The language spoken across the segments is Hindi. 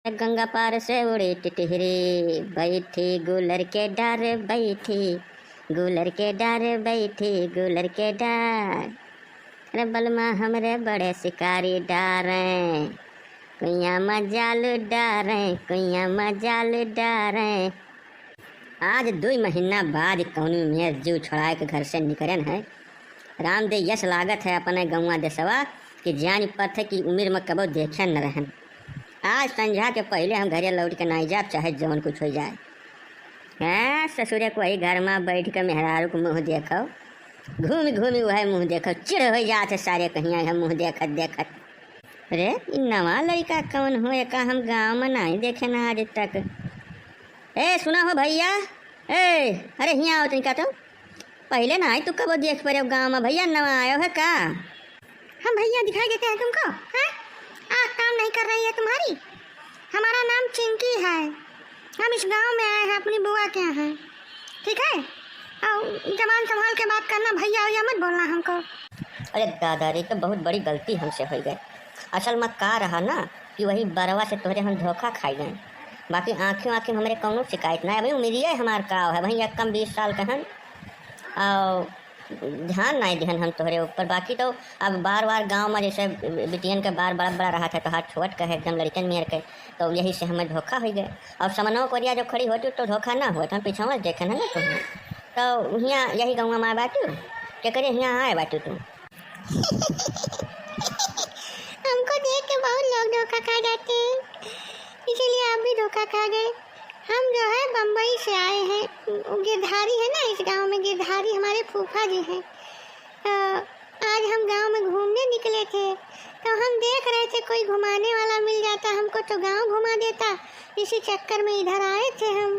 गंगा पार से उड़ी टिटहरी बैठी गुलर के डार बैठी गुलर के डार बैठी गुलर के डार। अरे बलमा हमरे बड़े शिकारी डारें कुइया मजाल डारें कुइया मजाल डारें। आज 2 महीना बाद कौनी में जू छोड़ा के घर से निकलन है। राम दे यश लागत है अपने गौवा देसवा कि जान पथ है कि उम्र में कबो देखे न रहन। आज संझा के पहले हम घरे लौट के नहीं जाब चाहे जौन कुछ हो जाए। हाँ ससुरे को वही घर में बैठ के मेहरारू को मुँह देखो घूम घूमी वह मुँह देखो चिड़ हो जाते सारे कहीं हम मुँह देखत देखत। अरे नवा लड़का कौन हो का हम गाँव में नहीं देखे ना आज तक। ए सुना हो भैया ए अरे यहाँ आओ तनिका तो पहले ना आई तू कब देख पा गाँव में भैया नवा आयो है का। हम भैया दिखाई देते हैं तुमको हैं? काम नहीं कर रही है तुम्हारी। हमारा नाम चिंकी है। हम इस गांव में आए हैं अपनी बुआ के यहाँ। ठीक है और जबान संभाल के बात करना भैया भैया मत बोलना हमको। अरे दादारी तो बहुत बड़ी गलती हमसे हो गई। असल में का रहा ना कि वही बरवा से तोहरे हम धोखा खाई गए। बाकी आँखें आँखें हमारे कौनो शिकायत ना है। भाई उम्मीद हमार का है वही कम 20 साल का हन और ध्यान नहीं दिहन हम तोहरे ऊपर। बाकी तो अब बार बार गांव में जैसे बिटियन के बार बड़ा बड़ा रहा था तो हाथ छोट का है एकदम लड़कन मेर के तो यही से हमें धोखा हो गए। और समनों कोरिया जो खड़ी होती तो धोखा ना हुआ तो हम पीछे में देखे ना तुम्हें तो यहाँ यही गाँव में आए बाटू क्या करे यहाँ आए बाटू तुम। हमको देख के बहुत लोग धोखा खा जाते हैं इसीलिए आप भी धोखा खा गए। हम जो है बम्बई से आए हैं। गिरधारी है ना इस गांव में गिरधारी हमारे फूफा जी हैं। आज हम गांव में घूमने निकले थे तो हम देख रहे थे कोई घुमाने वाला मिल जाता हमको तो गांव घुमा देता। इसी चक्कर में इधर आए थे हम।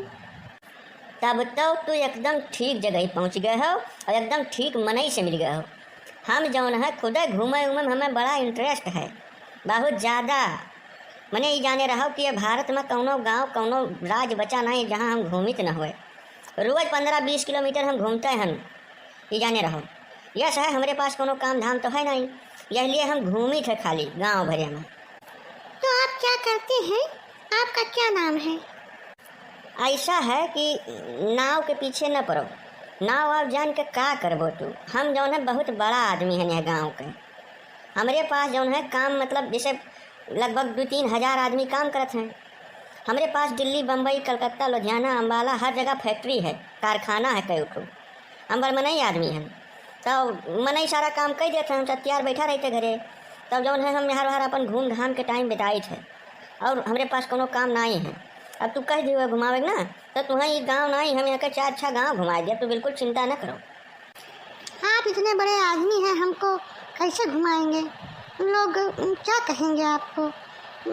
तब तो तू एकदम ठीक जगह पहुंच गए हो और एकदम ठीक मनई से मिल गए हो। हम जौन है खुद घूमे उमे में हमें बड़ा इंटरेस्ट है बहुत ज़्यादा। मैंने ये जाने रहा कि ये भारत में कौनो गांव कौनो राज बचा नहीं जहां हम घूमित न हुए। रोज़ 15-20 किलोमीटर हम घूमते हैं। ये जाने रहो यस है हमारे पास कोनो काम धाम तो है नहीं इसलिए हम घूमित है खाली गांव भरे में। तो आप क्या करते हैं? आपका क्या नाम है? ऐसा है कि नाव के पीछे न पड़ो। नाव आप जान के का करबो तू। हम जौन है बहुत बड़ा आदमी है यहाँ गाँव के। हमारे पास जौन है काम मतलब जैसे लगभग 2-3 हज़ार आदमी काम करते हैं। हमारे पास दिल्ली बम्बई कलकत्ता लुधियाना अम्बाला हर जगह फैक्ट्री है कारखाना है कई ठो। हम बड़ मनई आदमी हैं तो मनई सारा काम कर देते हैं। तैयार बैठा रहते घरे तब जौन है हम यहाँ बाहर अपन घूम घाम के टाइम बिताई थे और हमारे पास कोनो काम नहीं है। अब तू कह दी घुमावे ना तो तुम्हें ये गाँव नहीं हम यहाँ के 4 अच्छा गाँव घुमा दिया। तो बिल्कुल चिंता न करो। आप इतने बड़े आदमी हैं हमको कैसे घुमाएंगे? लोग क्या कहेंगे आपको?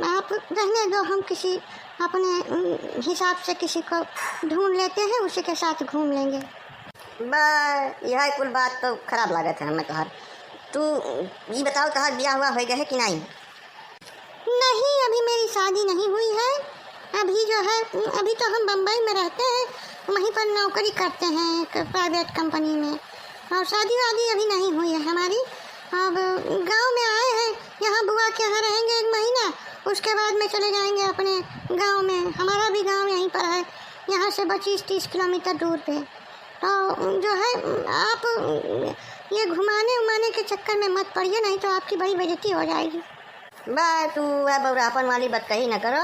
आप रहने दो हम किसी अपने हिसाब से किसी को ढूंढ लेते हैं उसी के साथ घूम लेंगे। यह कुल बात तो खराब लागत है हमें तोहार। तू ये बताओ तोहार ब्याह हुआ हो गया है कि नहीं? नहीं अभी मेरी शादी नहीं हुई है। अभी जो है अभी तो हम बम्बई में रहते हैं वहीं पर नौकरी करते हैं एक प्राइवेट कंपनी में और शादी वादी अभी नहीं हुई है हमारी। अब गांव में आए हैं यहाँ बुआ के यहाँ रहेंगे 1 महीना उसके बाद में चले जाएंगे अपने गांव में। हमारा भी गांव यहीं पर है यहाँ से 25-30 किलोमीटर दूर पे। तो जो है आप ये घुमाने उमाने के चक्कर में मत पड़िए नहीं तो आपकी बड़ी बेइज्जती हो जाएगी। तू है बउरापन वाली बात कही न करो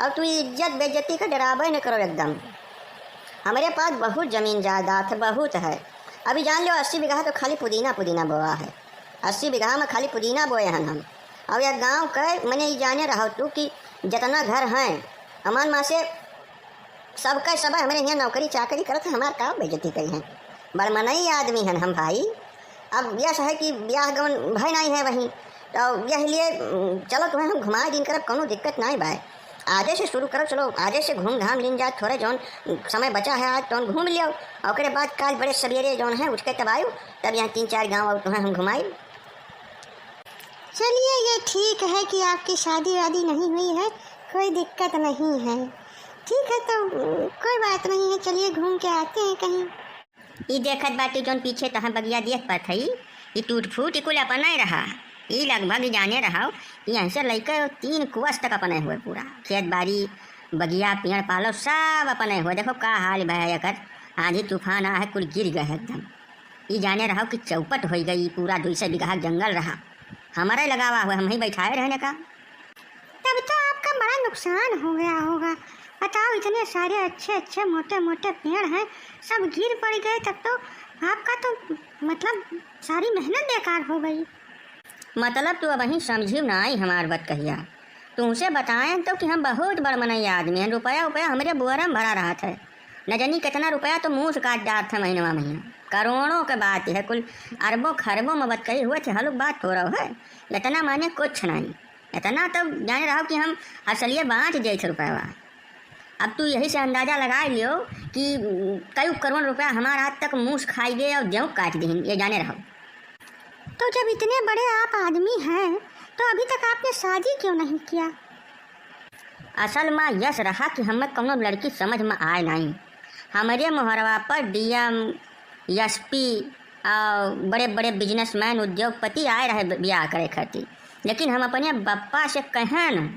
और तू इज्जत बेइज्जती का डरावा न करो एकदम। हमारे पास बहुत ज़मीन जायदाद है बहुत है। अभी जान लो 80 बीघा तो खाली पुदीना बोआ है। 80 बीघा में खाली पुदीना बोए हैं हम। और यह गांव के मैंने ये जाने रहा तू कि जितना घर हैं अमान माँ से सबका सब हमारे यहाँ नौकरी चाकरी करते हैं। हमारे का बेइज्जती कही हैं बड़ मनई आदमी हैं हम भाई। अब यह है कि ब्याह गवन भय नहीं है वहीं तो यह लिए चलो तुम्हें हम घुमा दिन करब कोनो दिक्कत नहीं भाई। आजे से शुरू करो चलो आजे से घूम घाम लिन जाए थोड़े जौन समय बचा है आज तो घूम लियो और उसके बाद काल बड़े सवेरे जौन है उसके तब आयु तब यहाँ 3-4 गाँव और तुम्हें हम घुमाई। चलिए ये ठीक है कि आपकी शादी वादी नहीं हुई है कोई दिक्कत नहीं है। ठीक है तो कोई बात नहीं है चलिए घूम के आते हैं कहीं। ये देखत बाटी जौन पीछे तहाँ बगिया देख पर थी ये टूट फूट कुल अपन नहीं रहा ये लगभग जाने रहा कि ऐसे लड़के 3 कुवस तक अपने हुए पूरा खेत बाड़ी बगिया पेड़ पालो सब अपने हुए। देखो का हाल भाई अगर आंधी तूफान आ है कुल गिर गए एकदम। ये जाने रहा कि चौपट हो गई पूरा 200 बीघा जंगल रहा हमारा लगावा हुआ हम ही बैठाए रहने का। तब तो आपका बड़ा नुकसान हो गया होगा। बताओ इतने सारे अच्छे अच्छे मोटे मोटे पेड़ हैं सब गिर पड़ गए, तब तो आपका तो मतलब सारी मेहनत बेकार हो गई। मतलब तू अब वहीं समझी ना आई हमार बात कहिया। तुमसे बताएं तो कि हम बहुत बड़ मनई आदमी हैं। रुपया हमारे बुआरा में भरा रहा था। न जानी कितना रुपया तो मुँह से काट डाल था महीना महीना। करोड़ों के बात है, कुल अरबों खरबों में बात कही हुए थे। हलुक बात हो रहा है इतना माने कुछ नहीं। इतना तो जाने रहो कि हम असलिए बाँच जाए थे रुपया। अब तू यही से अंदाज़ा लगा लियो कि कई करोड़ रुपया हमारा आज तक मुँह से खाई गए और गेहूँ काट दी ये जाने रहो। तो जब इतने बड़े आप आदमी हैं तो अभी तक आपने शादी क्यों नहीं किया? असल में यस रहा कि हमें कौनो लड़की समझ में आए नहीं। हमारे मोहरवा पर डीएम एसपी और बड़े बड़े बिजनेसमैन उद्योगपति आए रहे ब्याह करे खातिर, लेकिन हम अपने बप्पा से कहें न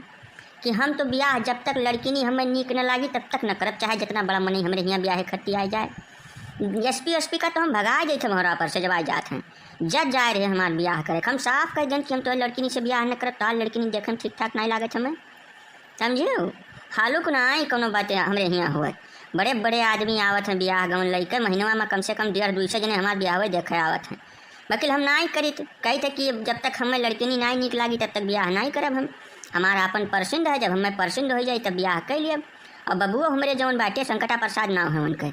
कि हम तो ब्याह जब तक लड़की नहीं हमें नीक न लगी तब तक न करब, चाहे जितना बड़ा मनी हमारे यहाँ ब्याह खट्टी आ जाए। एसपी का तो हम भगा जाए थे मोहरा पर से जब आ जाते हैं जज जाए रहे हमारे ब्याह करे। हम साफ कह दें कि हम तो लड़की नहीं से ब्याह न करब, ताल लड़की नहीं देखें ठीक ठाक नहीं लागत हमें। समझियो हालुक ना आई कोनो बातें हमारे यहाँ हुए। बड़े बड़े आदमी आवत हैं ब्याह गाँव लड़के महीनवा में कम से कम 150-200 जने हमारे ब्याह हुए देखे आवत हैं। वकील हम नहीं करी कही थे कि जब तक हमें लड़की नहीं नीक लागी तब तक ब्याह नहीं करब। हम हमारा अपन पसंद है, जब हमें पसंद हो जाए तब ब्याह कर लियब। और बबुओ हमारे जौन बाटे संकटा प्रसाद ना हो उनके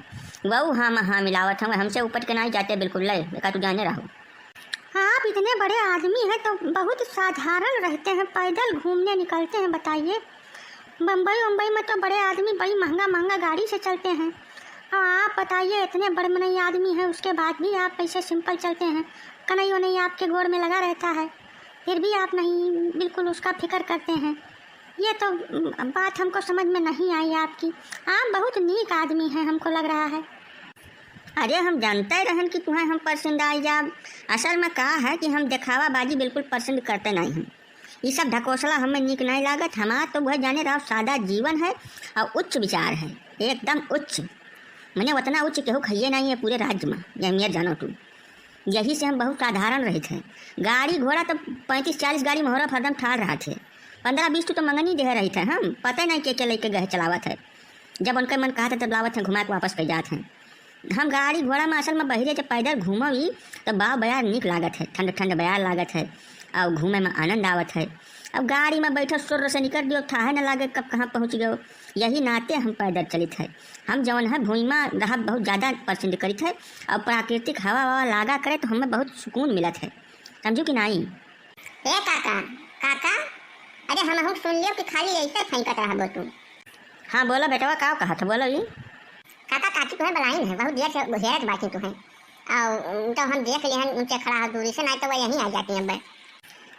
वह हाँ मिलावत हम हमसे ऊपर के नहीं जाते बिल्कुल ले बेका तू जाने रहो। आप इतने बड़े आदमी हैं तो बहुत साधारण रहते हैं, पैदल घूमने निकलते हैं। बताइए बम्बई में तो बड़े आदमी बड़ी महंगा गाड़ी से चलते हैं और आप बताइए इतने बड़े मनई आदमी हैं उसके बाद भी आप ऐसे सिंपल चलते हैं। कन्हैया नहीं आपके गोड़ में लगा रहता है फिर भी आप नहीं बिल्कुल उसका फिक्र करते हैं। ये तो बात हमको समझ में नहीं आई आपकी। आप बहुत नीक आदमी हैं हमको लग रहा है। अरे हम जानते ही रहन कि तुम्हें हम पसंद आई जाब। असल में कहा है कि हम दिखावा बाजी बिल्कुल पसंद करते नहीं हैं। ये सब ढकोसला हमें नीक नहीं लागत। हमारा तो वह जाने रहा सादा जीवन है और उच्च विचार है, एकदम उच्च। मैंने उतना उच्च केहू खाइए नहीं है पूरे राज्य में, यह मेर जानो तुम। यही से हम बहुत साधारण रहे थे। गाड़ी घोड़ा तो 35-40 गाड़ी मोहरा फरदम ठाड़ रहा थे। 15-20 तो मंगनी दे रही थे। हम पता नहीं के लेके गए चलावत है। जब उनका मन कहा था तब लावत है घुमा के वापस कर जाते हैं। हम गाड़ी घोड़ा में असल में बहिरे जब पैदल घूमवी तो बाव बयार नीक लागत है, ठंड ठंड बयार लागत है और घूमे में आनंद आवत है। अब गाड़ी में बैठो सुर से निकल दियो था न लागे कब कहाँ पहुँच गयो। यही नाते हम पैदल चलित है। हम जौन है भूइमा रहा बहुत ज़्यादा पसंद करित है और प्राकृतिक हवा ववा लागा करे तो हमें बहुत सुकून मिलत है। समझो कि नहीं? ए काका काका, अरे हम सुन लियो कि खाली ऐसे फेंकत रहा बो तू। हाँ बोलो बेटवा का कहा था बोलो। ये काका काकी तुम्हें बुलाई है बहुत देर से घेरत बाकी तुम्हें और तो हम देख लिए ऊँचे खड़ा हो दूरी से, नहीं तो वह यहीं आ जाती हैं।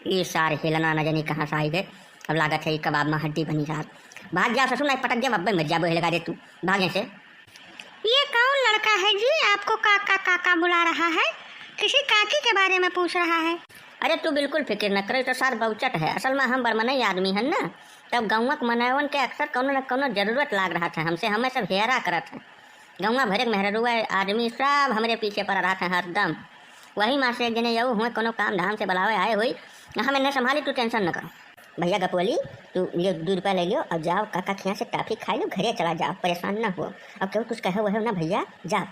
ये सारे हिलना न जानी कहाँ से आई गए। अब लागत है कबाब में हड्डी बनी रात। भाग जा ससुर नहीं पटक दिया अब्बे मर जा बोहे लगा दे तू भागे से। ये कौन लड़का है जी आपको काका काका बुला रहा है? किसी काकी के बारे में पूछ रहा है? अरे तू बिल्कुल फिक्र न करे तो सार बहुचट है। असल में हम बरमनई आदमी हैं ना, तब गौवक मनैवन के अक्सर कोनो न कोनो जरूरत लाग रहा था हमसे। हमें सब हेरा करत है। गौवा भरे मेहरुआ आदमी सब हमारे पीछे पड़ रहा था हरदम। वही माँ से एक जने यू हुए कोनो काम धाम से बुलावे आए हुई हमें न संभाली। तू टेंशन न करो भैया गपोली, तू ये 2 रुपया ले लियो और जाओ काका खिया से टाफी खाई लो, घरे चला जाओ, परेशान ना हो। अब क्यों कुछ कहे वह ना भैया जाओ।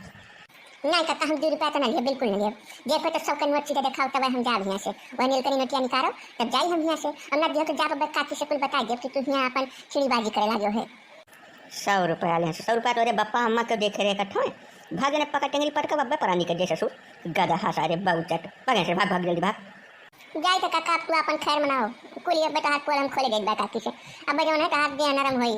नहीं काका हम 2 रुपया तो नहीं लिए, बिल्कुल नहीं लिए। देखो तो सबका नोट सीधे दिखाओ तब हम जाब यहाँ से। वह नीलकनी नोटिया निकालो तब जाई हम यहाँ से। और न दियो तो जाब काकी से कुल बता दे कि तू यहाँ अपन चिड़ीबाजी करे लागो है। 100 रुपया ले 100 रुपया तो अरे बप्पा अम्मा के देखे रे कट्ठो भागे ने पका टेंगरी पटका बब्बे परानी कर दे ससुर गधा सारे बहुचट भागे से भाग जल्दी भाग। जाए तो काका आप तू अपन खैर मनाओ। कुल ये बेटा हाथ पोल हम खोले गए काकी से। अब जो है तो हाथ दिया नरम होई।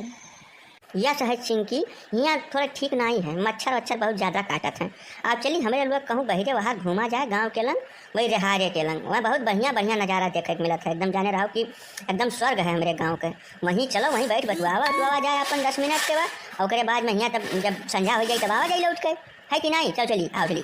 यह सहज सिंह की यहाँ थोड़ा ठीक नहीं है। मच्छर वच्छर बहुत ज़्यादा काटत हैं। आप चलिए हमारे लोग कहूँ बहिरे वहाँ घूमा जाए गांव के लंग, वही रिहारे के लंग। वहाँ बहुत बढ़िया नज़ारा देखे के मिलता है। एकदम जाने रहो कि एकदम स्वर्ग है हमारे गाँव के। वहीं चलो वहीं बैठ बटुआ जाए अपन 10 मिनट के बाद और बाद में यहाँ तब जब संझा हो जाए तब आवा जाए लौट के है कि नहीं। चल चलिए आओ चलिए।